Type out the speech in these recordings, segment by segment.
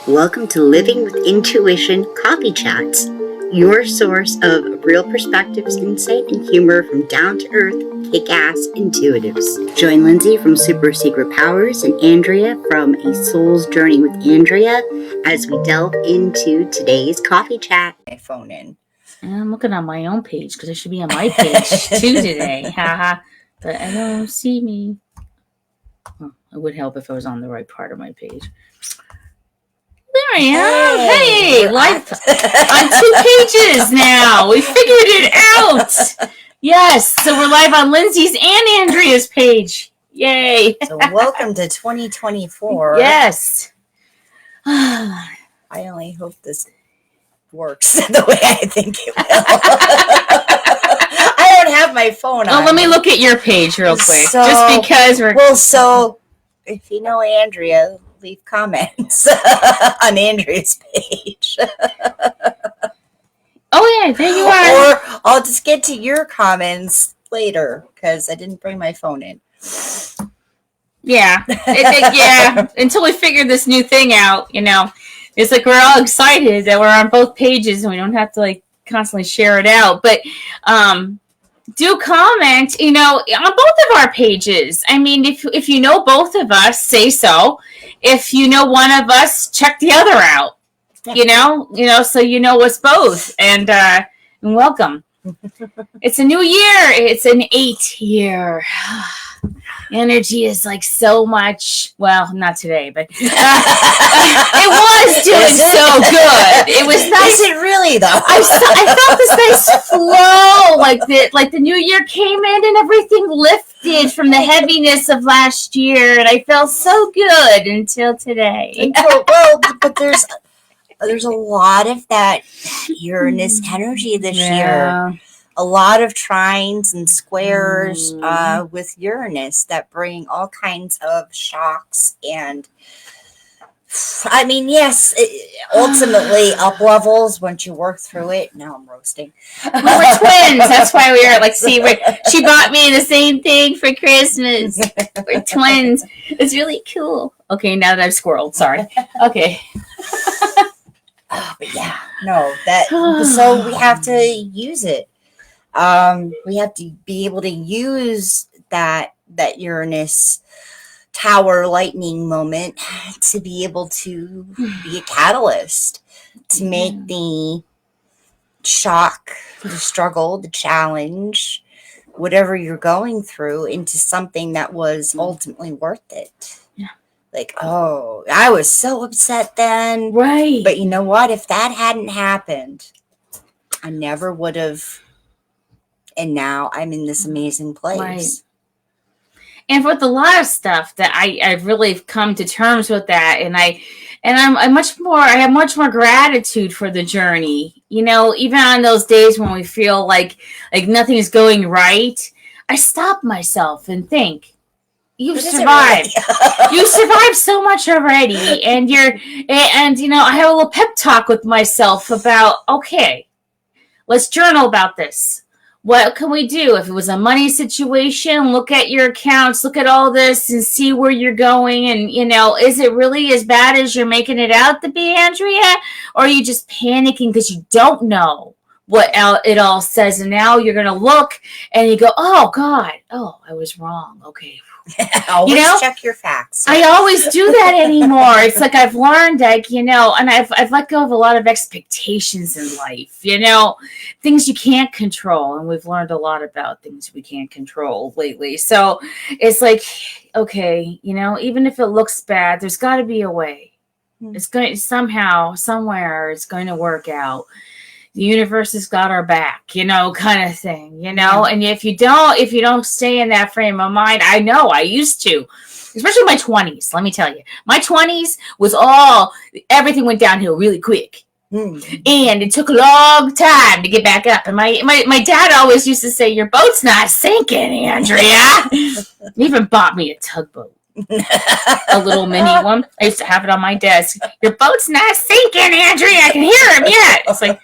Welcome to Living with Intuition Coffee Chats, your source of real perspectives, insight, and humor from down-to-earth, kick-ass intuitives. Join Lindsay from Super Secret Powers and Andrea from A Soul's Journey with Andrea as we delve into today's coffee chat. My phone in. I'm looking on my own page because I should be on my page too today. Haha. But I don't see me. Well, it would help if I was on the right part of my page. There I am. Hey, live on 2 pages now. We figured it out. Yes, so we're live on Lindsay's and Andrea's page. Yay. So welcome to 2024. Yes. I only hope this works the way I think it will. I don't have my phone on. Oh, let me look at your page real quick. So, just because we're... Well, so if you know Andrea, leave comments on Andrea's page. Oh, yeah, there you are. Or I'll just get to your comments later because I didn't bring my phone in. Yeah. Yeah. Until we figure this new thing out, it's like we're all excited that we're on both pages and we don't have to constantly share it out. But do comment, on both of our pages. I mean, if you know both of us, say so. If you know one of us, check the other out. So you know us both. And welcome. It's a new year. It's an 8-year. Energy is so much. Well, not today, but it was doing so good. It was nice. Is it really though? I felt this nice flow, like the new year came in and everything lifted from the heaviness of last year, and I felt so good until today. Well, but there's a lot of that Uranus energy this year. A lot of trines and squares with Uranus that bring all kinds of shocks and, I mean, yes, ultimately up levels once you work through it. Now I'm roasting. We were twins. That's why we were she bought me the same thing for Christmas. We're twins. It's really cool. Okay, now that I've squirreled. Sorry. Okay. But yeah, no, so we have to use it. We have to be able to use that Uranus tower lightning moment to be able to be a catalyst to make the shock, the struggle, the challenge, whatever you're going through into something that was ultimately worth it. Yeah. Oh, I was so upset then. Right. But you know what? If that hadn't happened, I never would have. And now I'm in this amazing place. Right. And with a lot of stuff that I've really come to terms with that, and I have much more gratitude for the journey. Even on those days when we feel like nothing is going right, I stop myself and think, you've survived. You survived so much already, and I have a little pep talk with myself about, okay, let's journal about this. What can we do? If it was a money situation, look at your accounts, look at all this and see where you're going. And, is it really as bad as you're making it out to be, Andrea? Or are you just panicking because you don't know what it all says? And now you're going to look and you go, oh, God. Oh, I was wrong. Okay. Always check your facts. I always do that anymore. It's like I've learned, and I've let go of a lot of expectations in life, things you can't control. And we've learned a lot about things we can't control lately. So it's like, okay, even if it looks bad, there's got to be a way. It's going to somehow, somewhere, it's going to work out. The universe has got our back, kind of thing, and if you don't stay in that frame of mind, I know I used to, especially my 20s. Let me tell you, my 20s was everything went downhill really quick. And it took a long time to get back up. And my dad always used to say, your boat's not sinking, Andrea. He even bought me a tugboat. A little mini one. I used to have it on my desk. Your boat's not sinking, Andrea. I can hear him yet. It's like,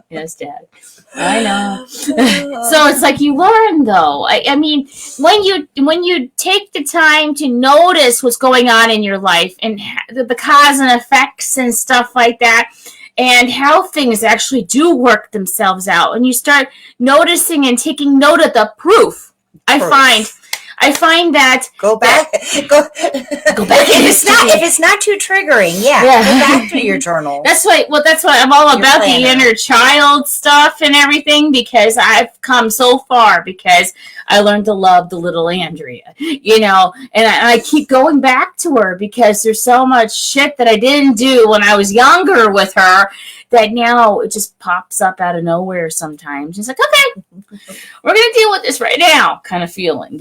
yes, Dad. I know. So it's like you learn, though. I mean, when you take the time to notice what's going on in your life and the cause and effects and stuff like that, and how things actually do work themselves out, and you start noticing and taking note of the proof. I find that go back. Go back. If it's not too triggering, go back to your journal. That's why. Well, that's why I'm all about the inner child stuff and everything, because I've come so far because I learned to love the little Andrea, and I keep going back to her because there's so much shit that I didn't do when I was younger with her that now it just pops up out of nowhere sometimes. It's like, okay, we're going to deal with this right now kind of feeling,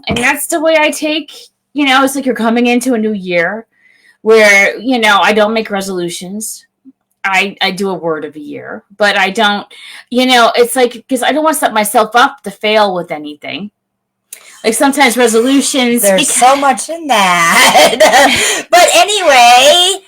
and that's the way I take, it's like you're coming into a new year where, I don't make resolutions. I do a word of a year, but I don't, it's like, because I don't want to set myself up to fail with anything. Like sometimes resolutions. There's so much in that. But anyway,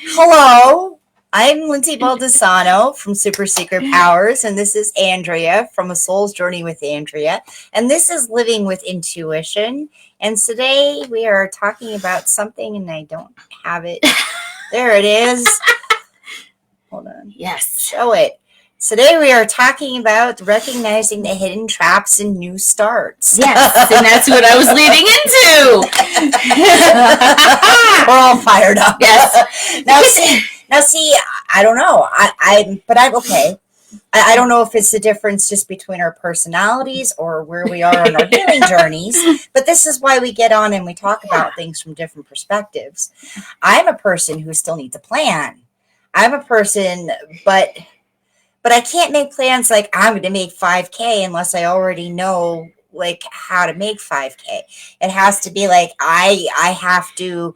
hello. I'm Lindsay Baldessano from Super Secret Powers, and this is Andrea from A Soul's Journey with Andrea, and this is Living with Intuition. And today we are talking about something, and I don't have it. There it is. Hold on. Yes. Show it. Today we are talking about recognizing the hidden traps in new starts. Yes, and that's what I was leading into. We're all fired up. Yes. Now see, I don't know. I'm okay. I don't know if it's the difference just between our personalities or where we are on our healing journeys, but this is why we get on and we talk about things from different perspectives. I'm a person who still needs a plan. I'm a person, but I can't make plans like I'm going to make 5K unless I already know like how to make 5K. It has to be like I have to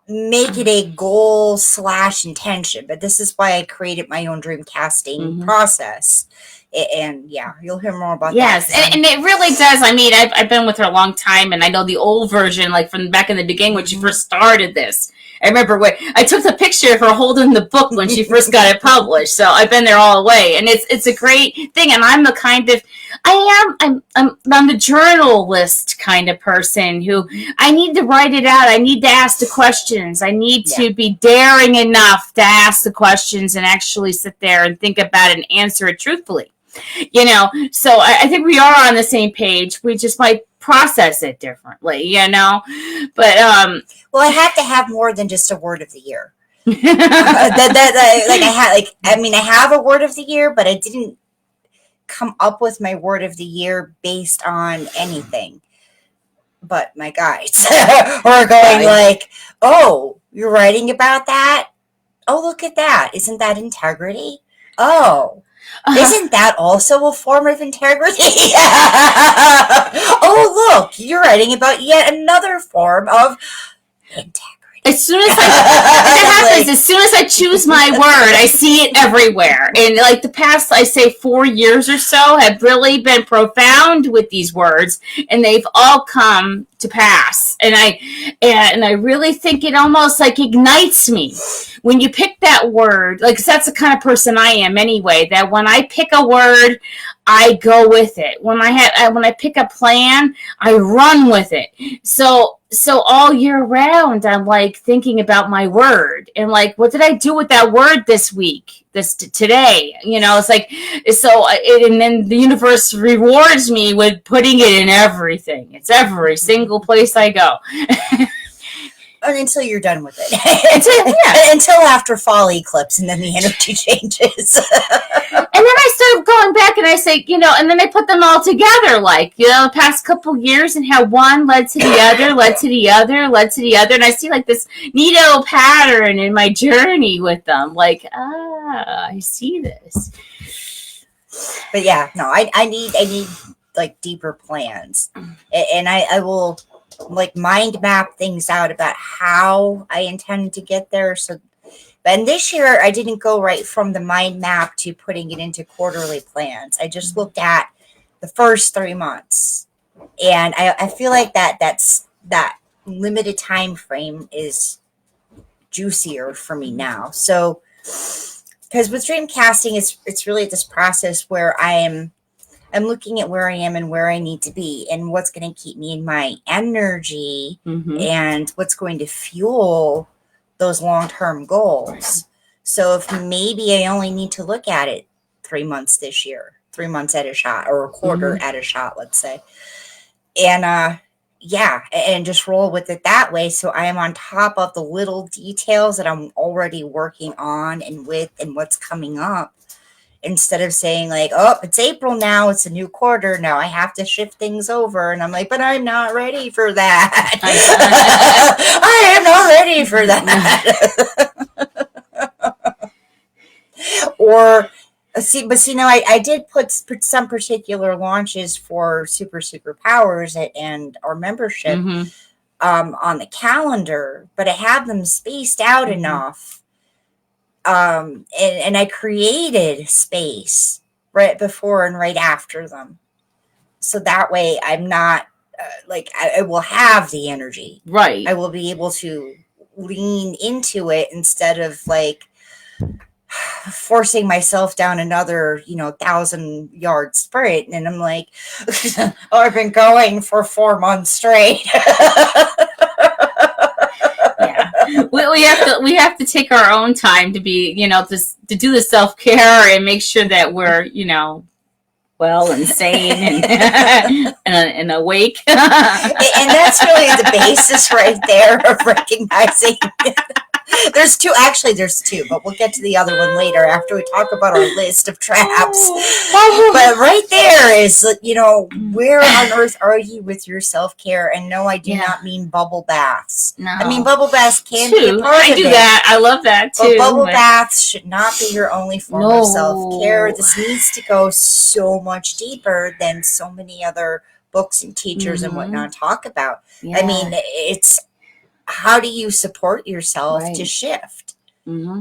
make it a goal / intention. But this is why I created my own dream casting process. And you'll hear more about that. Yes, and it really does. I mean, I've been with her a long time, and I know the old version, like from back in the beginning when she first started this. I remember when I took the picture of her holding the book when she first got it published. So I've been there all the way, and it's a great thing. And I'm the kind of I'm the journalist kind of person who I need to write it out. I need to ask the questions. I need to be daring enough to ask the questions and actually sit there and think about it and answer it truthfully. So I think we are on the same page. We just might process it differently, but well, I have to have more than just a word of the year. I have a word of the year, but I didn't come up with my word of the year based on anything. But my guides are going like, oh, you're writing about that? Oh, look at that. Isn't that integrity? Oh, isn't that also a form of integrity? Oh, look, you're writing about yet another form of integrity. As soon as I choose my word, I see it everywhere. And like the past, I say 4 years or so have really been profound with these words, and they've all come to pass. And I really think it almost like ignites me when you pick that word. Like, 'cause that's the kind of person I am anyway, that when I pick a word, I go with it. When I pick a plan, I run with it. So all year round, I'm like thinking about my word and like, what did I do with that word this week, today? It's like, and then the universe rewards me with putting it in everything. It's every single place I go. Until you're done with it. Until after fall eclipse, and then the energy changes. And then I start going back and I say, and then I put them all together, like, the past couple years, and how one led to the other, led to the other, led to the other. And I see like this neato pattern in my journey with them. Like, I see this. But I need like deeper plans. And I will like mind map things out about how I intend to get there. And this year I didn't go right from the mind map to putting it into quarterly plans. I just looked at the first 3 months And I feel like that limited time frame is juicier for me now. So, because with dream casting, it's really this process where I'm looking at where I am and where I need to be and what's going to keep me in my energy and what's going to fuel those long-term goals. So if maybe I only need to look at it 3 months this year, 3 months at a shot, or a quarter at a shot, let's say. And and just roll with it that way. So I am on top of the little details that I'm already working on and with and what's coming up. Instead of saying like, oh, it's April now, it's a new quarter. Now I have to shift things over. And I'm like, but I'm not ready for that. I am not ready for that. Or now I did put some particular launches for super powers and our membership on the calendar, but I have them spaced out enough. And I created space right before and right after them. So that way I'm not I will have the energy. Right. I will be able to lean into it instead of forcing myself down another, 1,000-yard sprint. And I'm like, oh, I've been going for 4 months straight. We have to take our own time to be, to do the self-care and make sure that we're, well and sane and awake. And that's really the basis right there of recognizing. There's two, but we'll get to the other one later after we talk about our list of traps. But right there is, where on earth are you with your self-care? And no, I do not mean bubble baths. No. I mean, bubble baths can be a part of it. I do that. I love that too. But bubble baths should not be your only form of self-care. This needs to go so much deeper than so many other books and teachers and whatnot talk about. Yeah. I mean, it's, how do you support yourself to shift?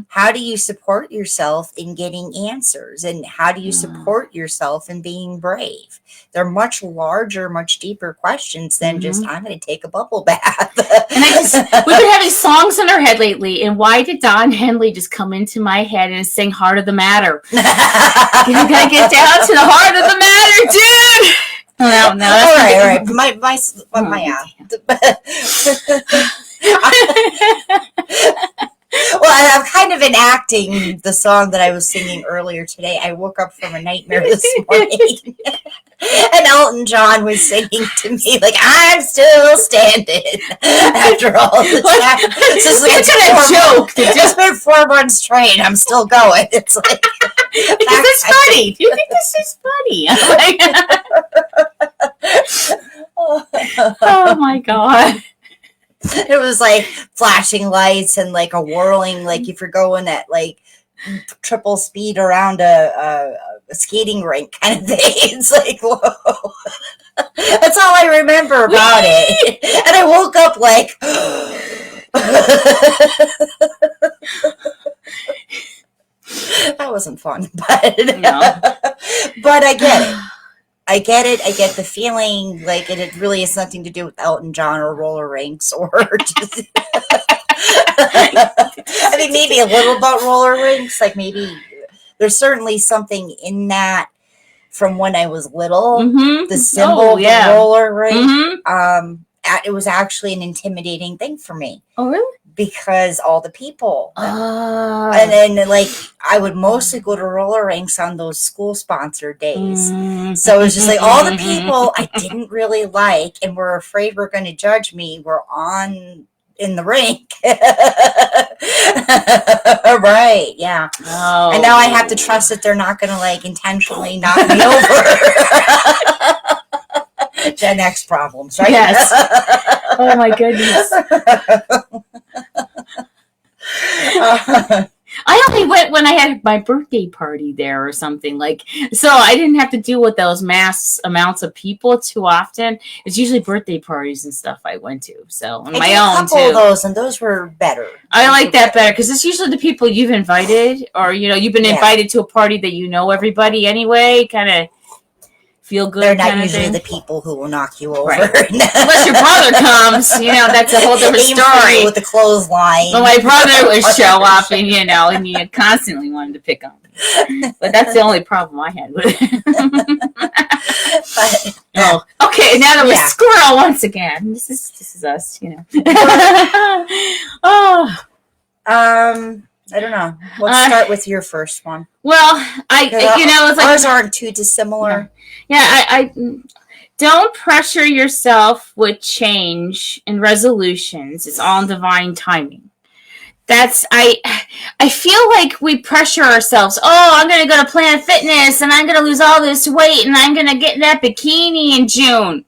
How do you support yourself in getting answers? And how do you support yourself in being brave? They're much larger, much deeper questions than just, I'm going to take a bubble bath. And we've been having songs in our head lately. And why did Don Henley just come into my head and sing Heart of the Matter? You got to get down to the heart of the matter, dude. No, all right. Well, I'm kind of enacting the song that I was singing earlier today. I woke up from a nightmare this morning, and Elton John was singing to me like, "I'm still standing after all the time." It's a joke. It's been 4 months straight. I'm still going. It's like, because it's funny. Do you think this is funny? Oh my god. It was like flashing lights and like a whirling, like if you're going at like triple speed around a skating rink kind of thing. It's like, whoa. That's all I remember about it. And I woke up like, that wasn't fun, but no. But I get it. I get the feeling like it really has nothing to do with Elton John or roller rinks or just I mean, maybe a little about roller rinks. Like maybe there's certainly something in that from when I was little. The symbol of the roller rink. It was actually an intimidating thing for me. Oh, really? Because all the people. And then, like, I would mostly go to roller rinks on those school-sponsored days. So it was just like all the people I didn't really like and were afraid were going to judge me were in the rink. Right, yeah. Oh. And now I have to trust that they're not going to, like, intentionally knock me over. Gen X problems, right? Yes. Oh, my goodness. I only went when I had my birthday party there or something, like, so I didn't have to deal with those mass amounts of people too often. It's usually birthday parties and stuff I went to. So on my own too. Of those, and those were better. I like that better because it's usually the people you've invited, or you've been invited to a party that you know everybody anyway. Kind of feel good. They're not usually the people who will knock you over. Right. Unless your brother comes, that's a whole different story. With the clothesline. But my brother would show up, and and you constantly wanted to pick on me. But that's the only problem I had with it. Okay. Now that we're squirrel once again. This is us, I don't know. Let's start with your first one. Well, it's like ours aren't too dissimilar. Yeah, I don't pressure yourself with change and resolutions. It's all in divine timing. I feel like we pressure ourselves. Oh, I'm going to go to Planet Fitness and I'm going to lose all this weight and I'm going to get in that bikini in June.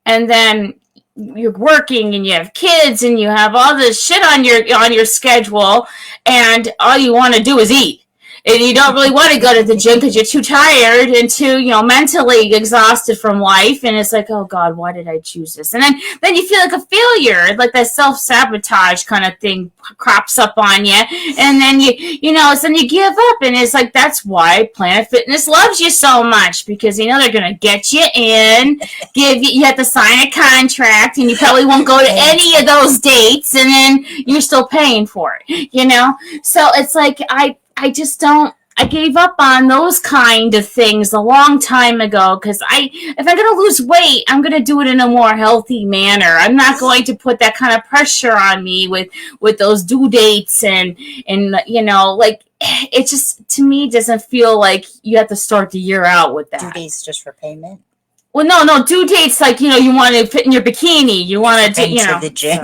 And then you're working and you have kids and you have all this shit on your schedule and all you want to do is eat. And you don't really want to go to the gym because you're too tired and too, mentally exhausted from life. And it's like, oh God, why did I choose this? And then you feel like a failure, like that self-sabotage kind of thing crops up on you. And then then you give up. And it's like, that's why Planet Fitness loves you so much, because they're going to get you in, you have to sign a contract, and you probably won't go to any of those dates. And then you're still paying for it, So it's like, I just don't. I gave up on those kind of things a long time ago, because if I'm going to lose weight, I'm going to do it in a more healthy manner. I'm not going to put that kind of pressure on me with those due dates and it just, to me, doesn't feel like you have to start the year out with that. Due dates just for payment? Well, no, due dates, like, you want to fit in your bikini. You want to, to the gym.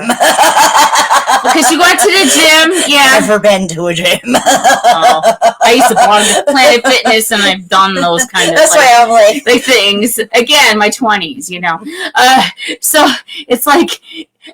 Because you went to the gym, yeah. Never been to a gym. I used to belong to Planet Fitness, and I've done those kind of That's why I'm like things. Again, my 20s, So it's like,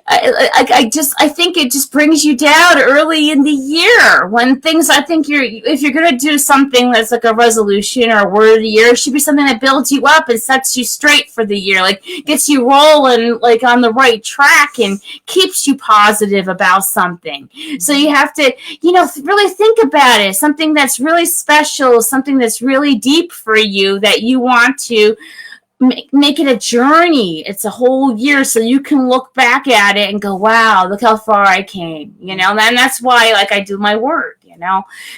I think it just brings you down early in the year when things, if you're going to do something that's like a resolution or a word of the year, it should be something that builds you up and sets you straight for the year, like gets you rolling like on the right track and keeps you positive about something. So you have to, really think about it. Something that's really special, something that's really deep for you that you want to make it a journey. It's a whole year, so you can look back at it and go, wow, look how far I came, and that's why, like, I do my word,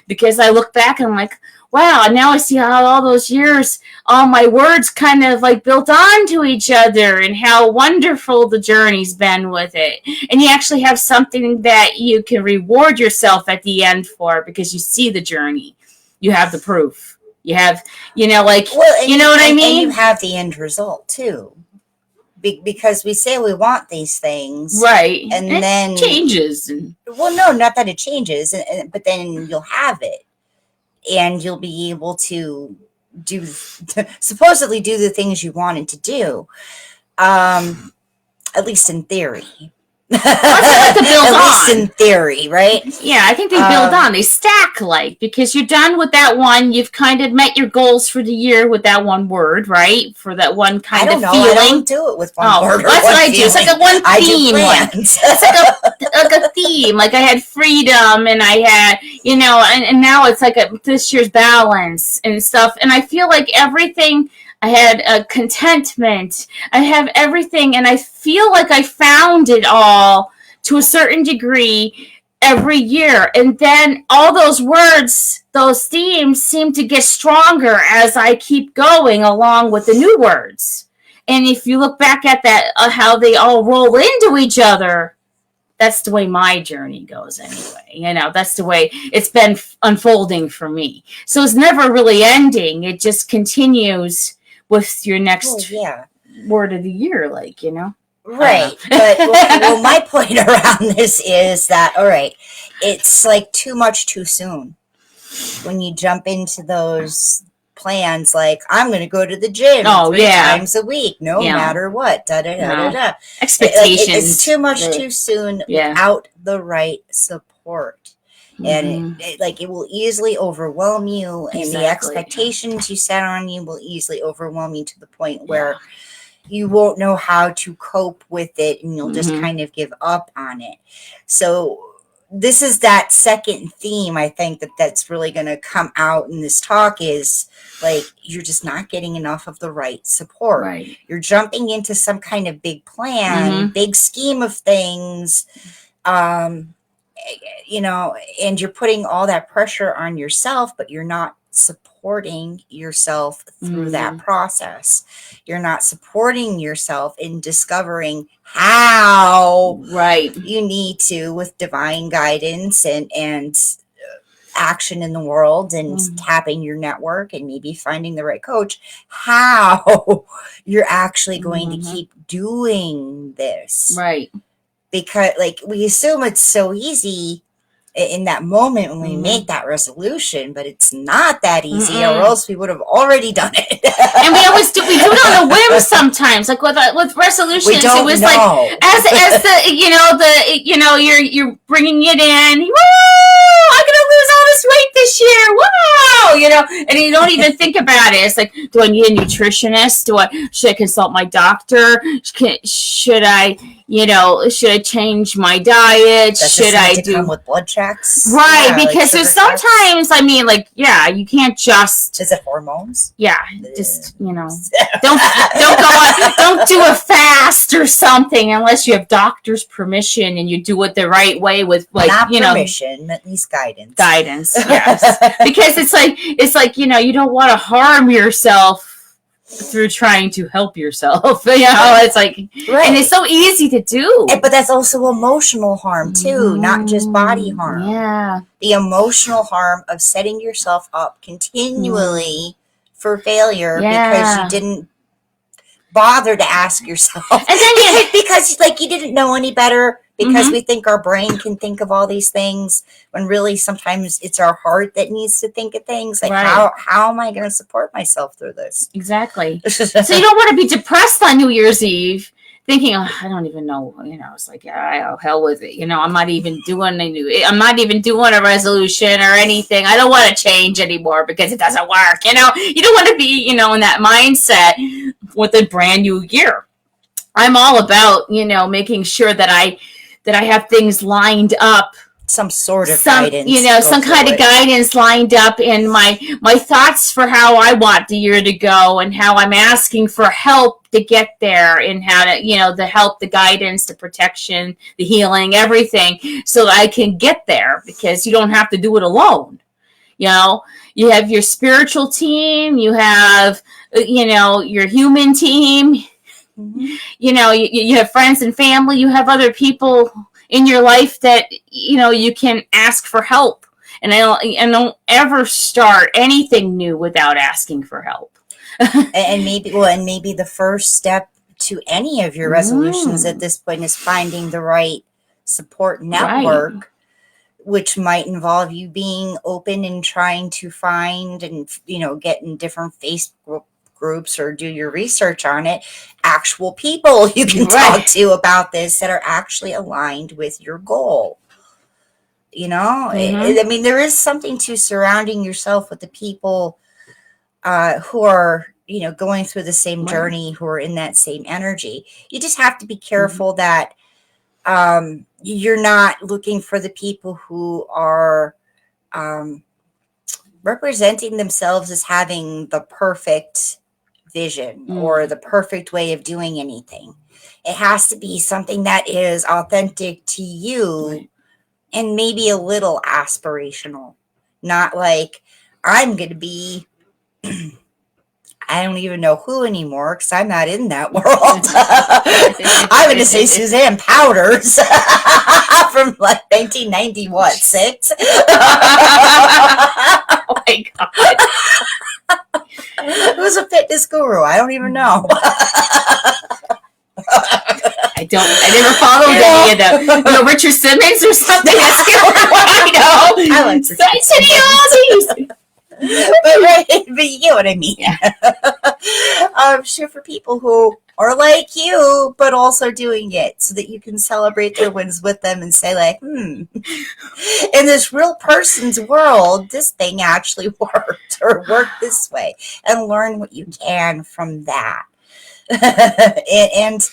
because I look back and I'm like, wow, now I see how all those years, all my words kind of like built onto each other, and how wonderful the journey's been with it. And you actually have something that you can reward yourself at the end for, because you see the journey. You have the proof. You have, what I mean? And you have the end result, too. Because we say we want these things. Right. And then it changes. Well, no, not that it changes. But then you'll have it. And you'll be able to supposedly do the things you wanted to do. At least in theory. At least in theory, right? Yeah, I think they build on. They stack, because you're done with that one. You've kind of met your goals for the year with that one word, right? For that one kind of feeling. I don't do it with one word. That's what I do. It's like a one theme one. It's like a theme. Like I had freedom, and I had, and now it's like this year's balance and stuff. And I feel like everything. I had contentment. I have everything, and I feel like I found it all to a certain degree every year. And then all those words, those themes seem to get stronger as I keep going along with the new words. And if you look back at that, how they all roll into each other, that's the way my journey goes anyway. That's the way it's been unfolding for me. So it's never really ending. It just continues with your next word of the year, Right. But my point around this is that, all right, it's like too much too soon. When you jump into those plans, like, I'm going to go to the gym 3 times a week, no matter what, da-da-da-da-da. Expectations. It's too much too soon without the right support. And it will easily overwhelm you, and the expectations you set on you will easily overwhelm you to the point where you won't know how to cope with it, and you'll just kind of give up on it. So this is that second theme, I think, that's really going to come out in this talk is like, you're just not getting enough of the right support. Right. You're jumping into some kind of big plan, big scheme of things, you know, and you're putting all that pressure on yourself, but you're not supporting yourself through that process. You're not supporting yourself in discovering how you need to, with divine guidance and action in the world, and tapping your network and maybe finding the right coach, how you're actually going to keep doing this. Right. Because like, we assume it's so easy in that moment when we make that resolution, but it's not that easy, or else we would have already done it. And we always do. We do it on a whim sometimes. Like with resolutions, it was like as you're bringing it in. Woo! I'm gonna lose all this weight this year. Wow! And you don't even think about it. It's like, do I need a nutritionist? Should I consult my doctor? Should I change my diet? Should I come with blood checks? Right, yeah, because there's sometimes, you can't just. Is it hormones? Yeah, just don't do a fast or something unless you have doctor's permission and you do it the right way with permission, at least guidance. Guidance, yes, because it's like you don't want to harm yourself through trying to help yourself. It's like, and it's so easy to do. But that's also emotional harm too, not just body harm. Yeah. The emotional harm of setting yourself up continually for failure because you didn't bother to ask yourself. And then because you didn't know any better, because we think our brain can think of all these things when really sometimes it's our heart that needs to think of things. Like, how am I going to support myself through this? Exactly. So you don't want to be depressed on New Year's Eve thinking, I don't even know, it's like, hell with it. I'm not even doing a resolution or anything. I don't want to change anymore because it doesn't work. You don't want to be, in that mindset with a brand new year. I'm all about, making sure that I have things lined up. Some sort of guidance. Some kind of guidance lined up in my thoughts for how I want the year to go and how I'm asking for help to get there, and how to, the help, the guidance, the protection, the healing, everything, so that I can get there, because you don't have to do it alone. You have your spiritual team, you have, your human team. You have friends and family, you have other people in your life that you can ask for help, and don't ever start anything new without asking for help. and maybe the first step to any of your resolutions at this point is finding the right support network, which might involve you being open and trying to find and get in different Facebook groups or do your research on it, actual people you can talk to about this that are actually aligned with your goal. I mean, there is something to surrounding yourself with the people who are going through the same journey, who are in that same energy. You just have to be careful that you're not looking for the people who are representing themselves as having the perfect vision or the perfect way of doing anything. It has to be something that is authentic to you and maybe a little aspirational. Not like, I'm going to be, I don't even know who anymore because I'm not in that world. I'm going to say Suzanne Powders from 1996. Oh my God. Who's a fitness guru? I don't even know. I never followed any of them. Richard Simmons or something. That's I know. I like Richard but you know what I mean. Yeah. Sure, for people who are like you, but also doing it so that you can celebrate their wins with them and say, like, in this real person's world, this thing actually worked or worked this way, and learn what you can from that. and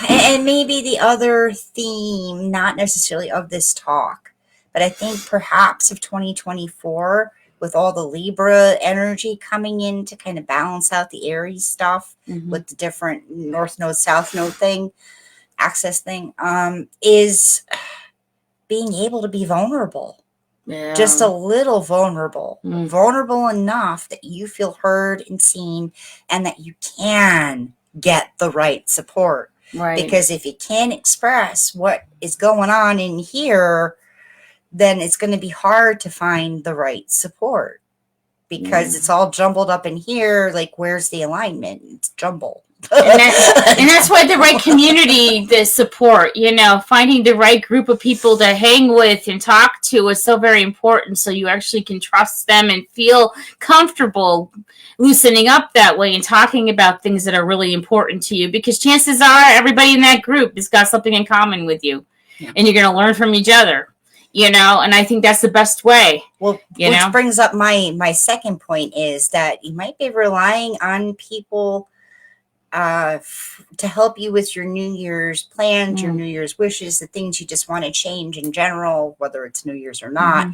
And maybe the other theme, not necessarily of this talk, but I think perhaps of 2024, with all the Libra energy coming in to kind of balance out the Aries stuff with the different North Node, South Node thing, access thing, is being able to be vulnerable. Yeah. Just a little vulnerable. Vulnerable enough that you feel heard and seen and that you can get the right support. Right. Because if you can't express what is going on in here, then it's going to be hard to find the right support, because it's all jumbled up in here. Like, where's the alignment? It's jumbled. And that's why the right community, the support, finding the right group of people to hang with and talk to is so very important, so you actually can trust them and feel comfortable loosening up that way and talking about things that are really important to you, because chances are everybody in that group has got something in common with you, and you're going to learn from each other. And I think that's the best way. Well, which brings up my second point, is that you might be relying on people to help you with your New Year's plans, your New Year's wishes, the things you just want to change in general, whether it's New Year's or not,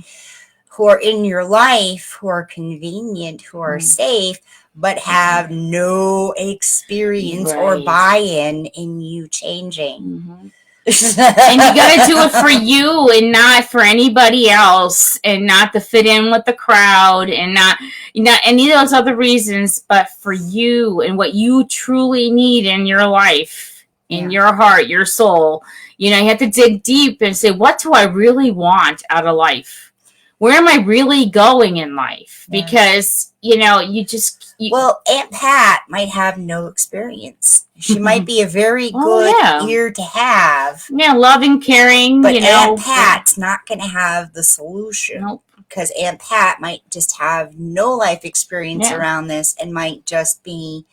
who are in your life, who are convenient, who are safe, but have no experience or buy-in in you changing. And you got to do it for you and not for anybody else, and not to fit in with the crowd, and not any of those other reasons, but for you and what you truly need in your life, in your heart, your soul. You have to dig deep and say, what do I really want out of life? Where am I really going in life? Because, well, Aunt Pat might have no experience. She might be a very good ear to have. Yeah, loving, caring. But Aunt Pat's not going to have the solution. Nope. Because Aunt Pat might just have no life experience around this, and might just be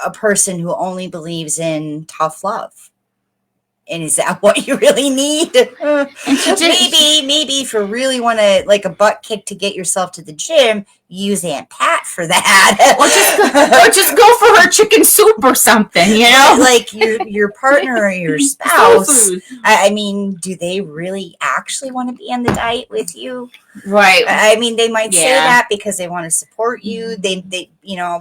a person who only believes in tough love. And is that what you really need? Maybe if you really want to, like, a butt kick to get yourself to the gym, use Aunt Pat for that. or just go for her chicken soup or something, Like your partner or your spouse. I mean, do they really actually want to be on the diet with you? Right. I mean, they might say that because they want to support you. They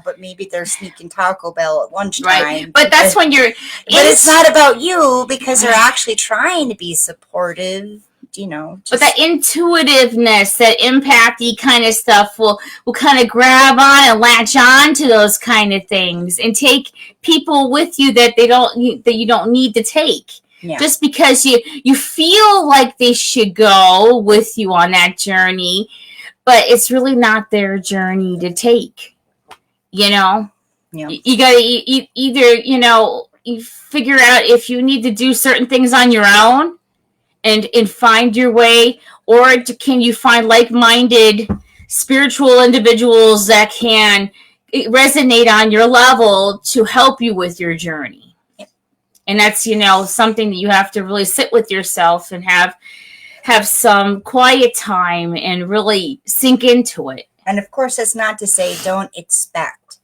but maybe they're sneaking Taco Bell at lunchtime. Right. But that's when you're... But it's not about you, because they're actually trying to be supportive. But that intuitiveness, that empathy kind of stuff will kind of grab on and latch on to those kind of things, and take people with you that you don't need to take. Yeah. Just because you feel like they should go with you on that journey, but it's really not their journey to take. You gotta either you figure out if you need to do certain things on your own and find your way, or can you find like-minded spiritual individuals that can resonate on your level to help you with your journey. Yep. And that's, something that you have to really sit with yourself and have some quiet time and really sink into it. And of course, that's not to say don't expect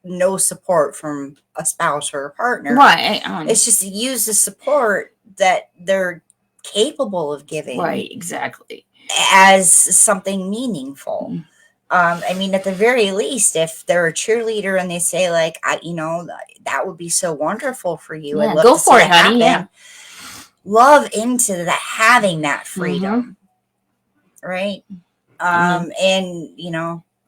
no support from a spouse or a partner. Right. It's just to use the support that they're capable of giving. Right, exactly. As something meaningful. Mm-hmm. I mean, at the very least, if they're a cheerleader and they say, like, that would be so wonderful for you. Yeah, go for it, honey. Yeah. Love into that, having that freedom. Mm-hmm. Right? And,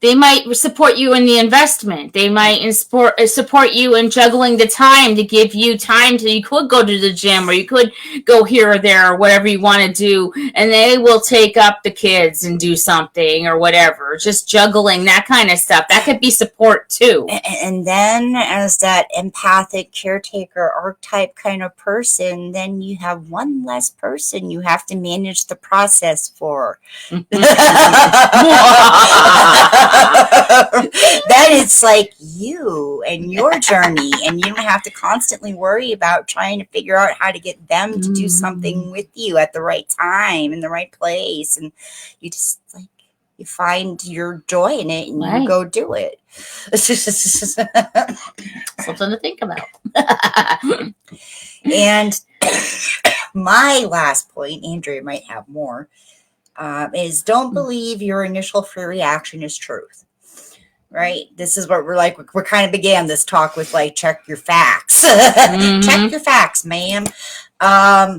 they might support you in the investment. They might support you in juggling the time to give you time so you could go to the gym, or you could go here or there, or whatever you want to do. And they will take up the kids and do something or whatever. Just juggling, that kind of stuff. That could be support too. And then as that empathic caretaker archetype kind of person, then you have one less person you have to manage the process for. Then it's like you and your journey, and you don't have to constantly worry about trying to figure out how to get them to do something with you at the right time in the right place, and you just You find your joy in it and Right. you go do it. Something to think about. And my last point, Andrea might have more, is don't believe your initial free reaction is truth. Right? This is what we're kind of began this talk with, like, check your facts. Check your facts, ma'am.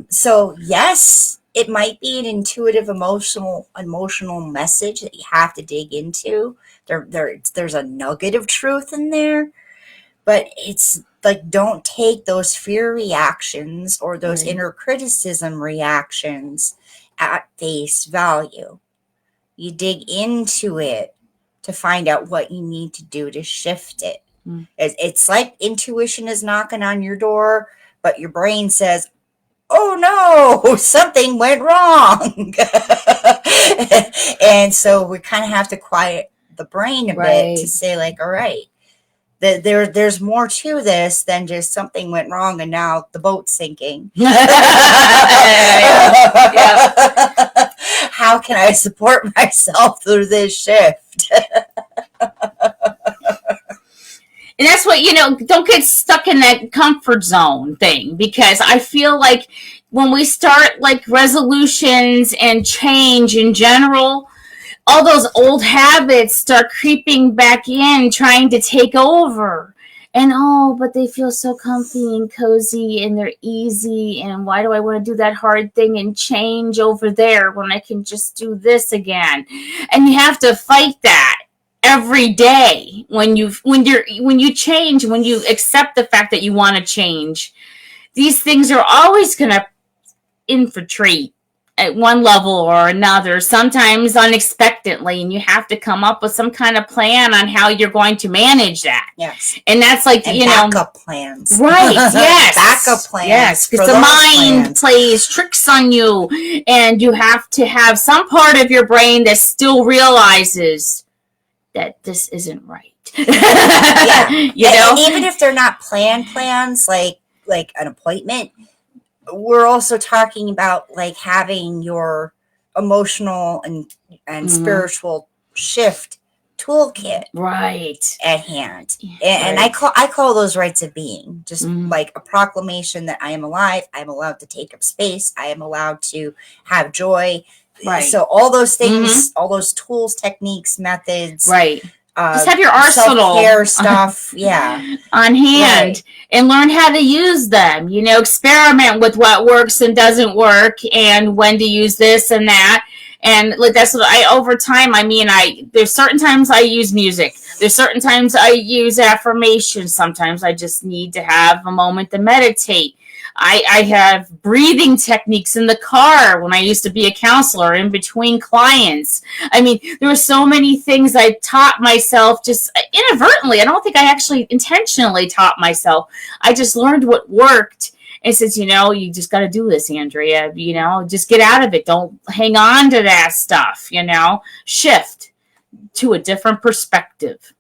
So yes, it might be an intuitive emotional message that you have to dig into. There's a nugget of truth in there, but it's like, don't take those fear reactions or those inner criticism reactions at face value. You dig into it to find out what you need to do to shift it. It's like intuition is knocking on your door, but your brain says, oh no, something went wrong. And so we kind of have to quiet the brain a bit to say, like, all right, there's more to this than just something went wrong and now the boat's sinking. How can I support myself through this shift? And that's what, don't get stuck in that comfort zone thing, because I feel like when we start like resolutions and change in general, all those old habits start creeping back in, trying to take over. And but they feel so comfy and cozy and they're easy. And why do I want to do that hard thing and change over there when I can just do this again? And you have to fight that every day when you change, when you accept the fact that you want to change. These things are always going to infiltrate at one level or another, sometimes unexpectedly, and you have to come up with some kind of plan on how you're going to manage that. Yes. And that's like, backup plans. Right, yes. Backup plans. Yes, because the mind plays tricks on you, and you have to have some part of your brain that still realizes that this isn't right. Yeah. And even if they're not plans, like an appointment, we're also talking about like having your emotional and spiritual shift toolkit at hand. And I call those rights of being, just like a proclamation that I am alive, I am allowed to take up space, I am allowed to have joy. So all those things, all those tools, techniques, methods, just have your arsenal, self-care stuff, on hand, and learn how to use them. Experiment with what works and doesn't work, and when to use this and that. And that's what over time. There's certain times I use music. There's certain times I use affirmations. Sometimes I just need to have a moment to meditate. I have breathing techniques in the car when I used to be a counselor in between clients. There were so many things I taught myself just inadvertently. I don't think I actually intentionally taught myself. I just learned what worked and says, you just got to do this, Andrea. Just get out of it. Don't hang on to that stuff. Shift to a different perspective.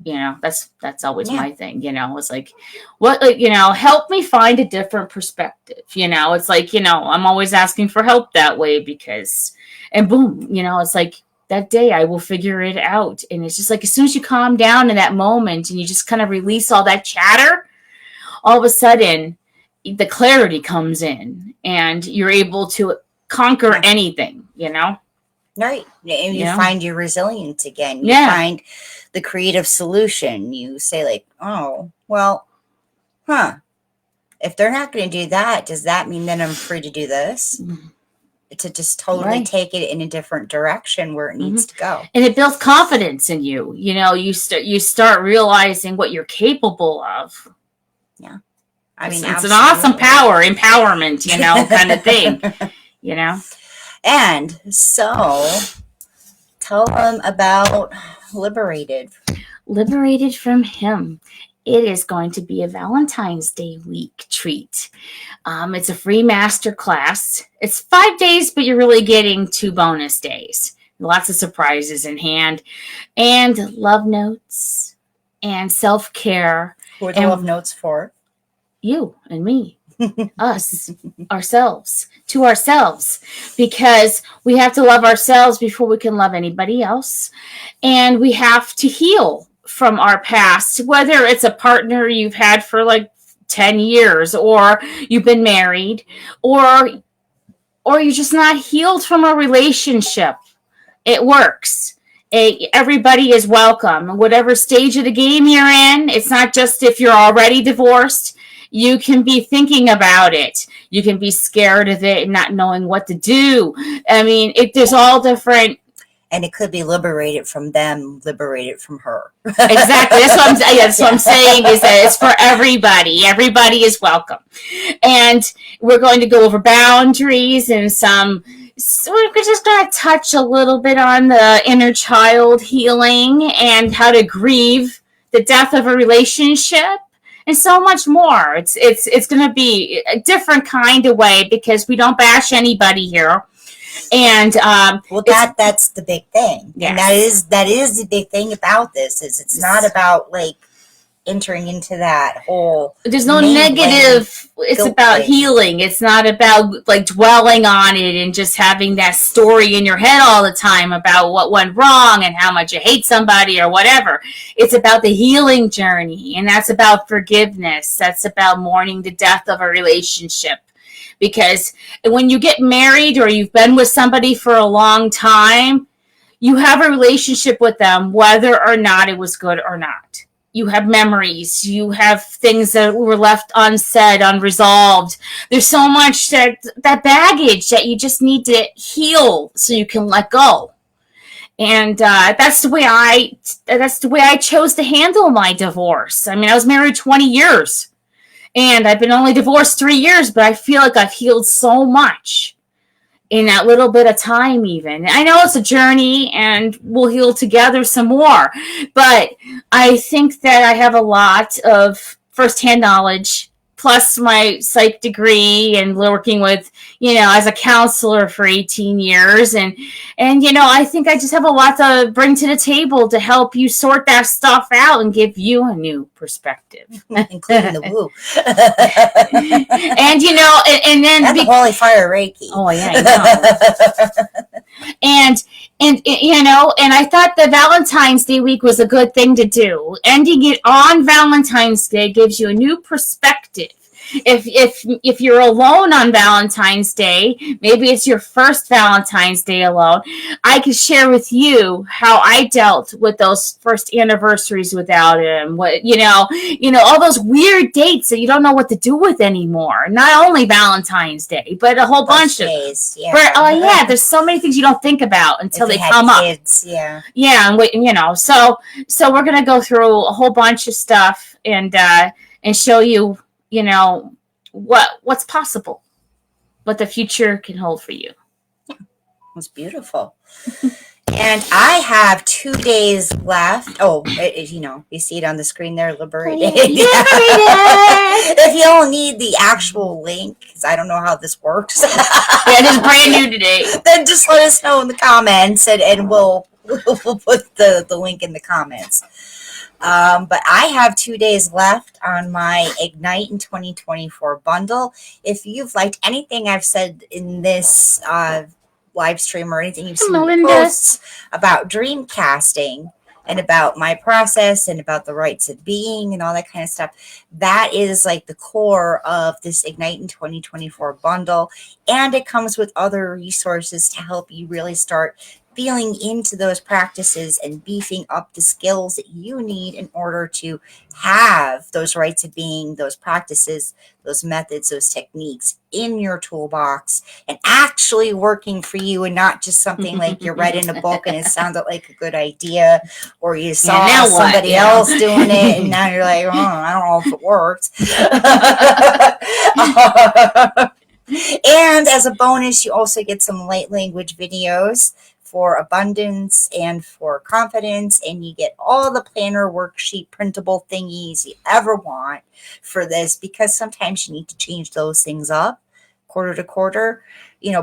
That's always my thing. It's like, help me find a different perspective. It's like, I'm always asking for help that way and boom, it's like that day I will figure it out. And it's just like, as soon as you calm down in that moment and you just kind of release all that chatter, all of a sudden the clarity comes in and you're able to conquer anything, Right. And you find your resilience again. You find the creative solution. You say like, oh, well, if they're not going to do that, does that mean that I'm free to do this? To just totally take it in a different direction where it needs to go. And it builds confidence in you. You start realizing what you're capable of. Yeah. It's an awesome empowerment, kind of thing, And so tell them about Liberated. Liberated from Him. It is going to be a Valentine's Day week treat. It's a free master class. It's 5 days, but you're really getting 2 bonus days. Lots of surprises in hand. And love notes and self-care. Who are the love notes for? You and me. us, ourselves, to ourselves, because we have to love ourselves before we can love anybody else. And we have to heal from our past, whether it's a partner you've had for like 10 years, or you've been married, or you're just not healed from a relationship. It works. Everybody is welcome. Whatever stage of the game you're in, it's not just if you're already divorced. You can be thinking about it. You can be scared of it and not knowing what to do. I mean, there's all different. And it could be liberated from them, liberated from her. Exactly. That's what I'm saying is that it's for everybody. Everybody is welcome. And we're going to go over boundaries and so we're just going to touch a little bit on the inner child healing and how to grieve the death of a relationship and so much more. It's going to be a different kind of way because we don't bash anybody here. And well, that's the big thing. Yes. And that is the big thing about this is it's not about like entering into that whole. There's no negative. It's about healing. It's not about like dwelling on it and just having that story in your head all the time about what went wrong and how much you hate somebody or whatever. It's about the healing journey, and that's about forgiveness. That's about mourning the death of a relationship. Because when you get married or you've been with somebody for a long time, you have a relationship with them, whether or not it was good or not. You have memories. You have things that were left unsaid, unresolved. There's so much that baggage that you just need to heal so you can let go. And that's the way I chose to handle my divorce. I mean, I was married 20 years. And I've been only divorced 3 years, but I feel like I've healed so much in that little bit of time even. I know it's a journey and we'll heal together some more. But I think that I have a lot of firsthand knowledge, plus my psych degree and working with, as a counselor for 18 years. And I think I just have a lot to bring to the table to help you sort that stuff out and give you a new perspective. Including the woo. And, and then... That's the holy fire Reiki. Oh, yeah, I know. And I thought the Valentine's Day week was a good thing to do. Ending it on Valentine's Day gives you a new perspective. If you're alone on Valentine's Day, maybe it's your first Valentine's Day alone, I can share with you how I dealt with those first anniversaries without him. All those weird dates that you don't know what to do with anymore. Not only Valentine's Day, but a whole bunch of days. Yeah. There's so many things you don't think about until they come kids, up. Yeah. Yeah, and so we're gonna go through a whole bunch of stuff and show you. What's possible, what the future can hold for you. It's beautiful. And I have 2 days left. Oh, you see it on the screen there, liberated. Liberated. If you don't need the actual link, because I don't know how this works. Yeah, it is brand new today. Then just let us know in the comments, and we'll put the link in the comments. But I have 2 days left on my Ignite in 2024 bundle. If you've liked anything I've said in this live stream or anything you've seen in posts about dream casting and about my process and about the rights of being and all that kind of stuff, that is like the core of this Ignite in 2024 bundle. And it comes with other resources to help you really start feeling into those practices and beefing up the skills that you need in order to have those rights of being, those practices, those methods, those techniques in your toolbox and actually working for you, and not just something like you read in a book and it sounded like a good idea, or you saw somebody else doing it and now you're like, I don't know if it worked. And as a bonus, you also get some light language videos for abundance and for confidence, and you get all the planner worksheet printable thingies you ever want for this, because sometimes you need to change those things up quarter to quarter,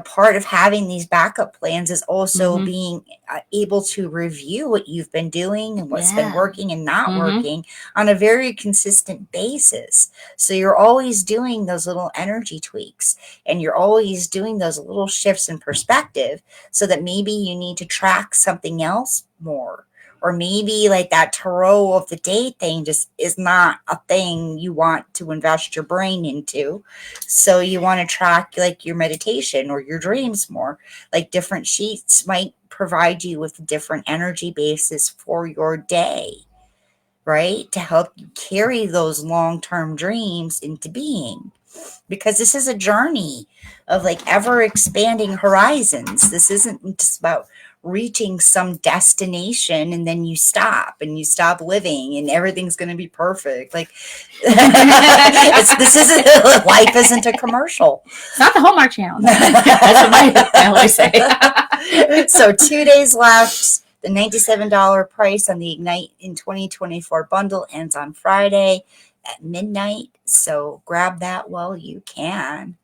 part of having these backup plans is also Mhm. being able to review what you've been doing and what's been Yeah. working and not Mhm. working on a very consistent basis. So you're always doing those little energy tweaks, and you're always doing those little shifts in perspective, so that maybe you need to track something else more. Or maybe like that tarot of the day thing just is not a thing you want to invest your brain into. So you want to track like your meditation or your dreams more. Like different sheets might provide you with different energy bases for your day, right? To help you carry those long-term dreams into being. Because this is a journey of like ever expanding horizons. This isn't just about reaching some destination and then you stop living and everything's going to be perfect. Like this isn't, life isn't a commercial. It's not the Hallmark Channel. That's what I always say. So 2 days left. The $97 price on the Ignite in 2024 bundle ends on Friday at midnight. So grab that while you can.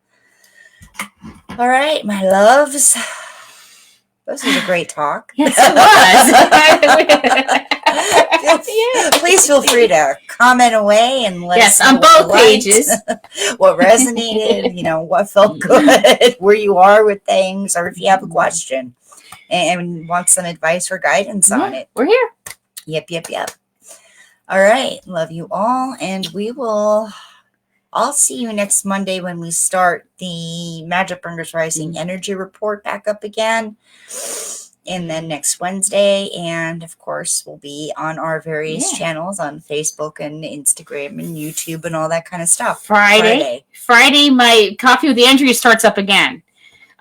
All right, my loves. This was a great talk. Yes, it was. Please feel free to comment away and let us know on what both you liked, pages. what resonated, what felt good, where you are with things, or if you have a question and want some advice or guidance on it. We're here. Yep. All right. Love you all. And I'll see you next Monday when we start the Magic Bringers Rising Energy Report back up again. And then next Wednesday. And of course, we'll be on our various channels on Facebook and Instagram and YouTube and all that kind of stuff. Friday, my Coffee with Andrea starts up again.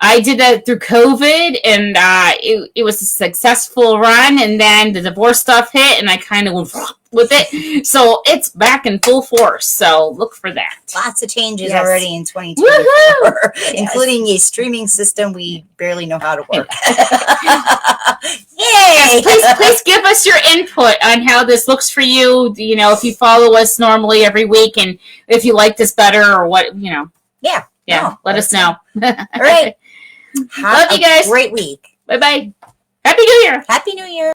I did that through COVID, and it was a successful run, and then the divorce stuff hit, and I kind of went with it. So it's back in full force, so look for that. Lots of changes already in 2024, including a streaming system we barely know how to work. Yay! Please give us your input on how this looks for you, if you follow us normally every week, and if you like this better or what, Yeah, let us know. All right. Love you guys. Great week. Bye-bye. Happy New Year. Happy New Year.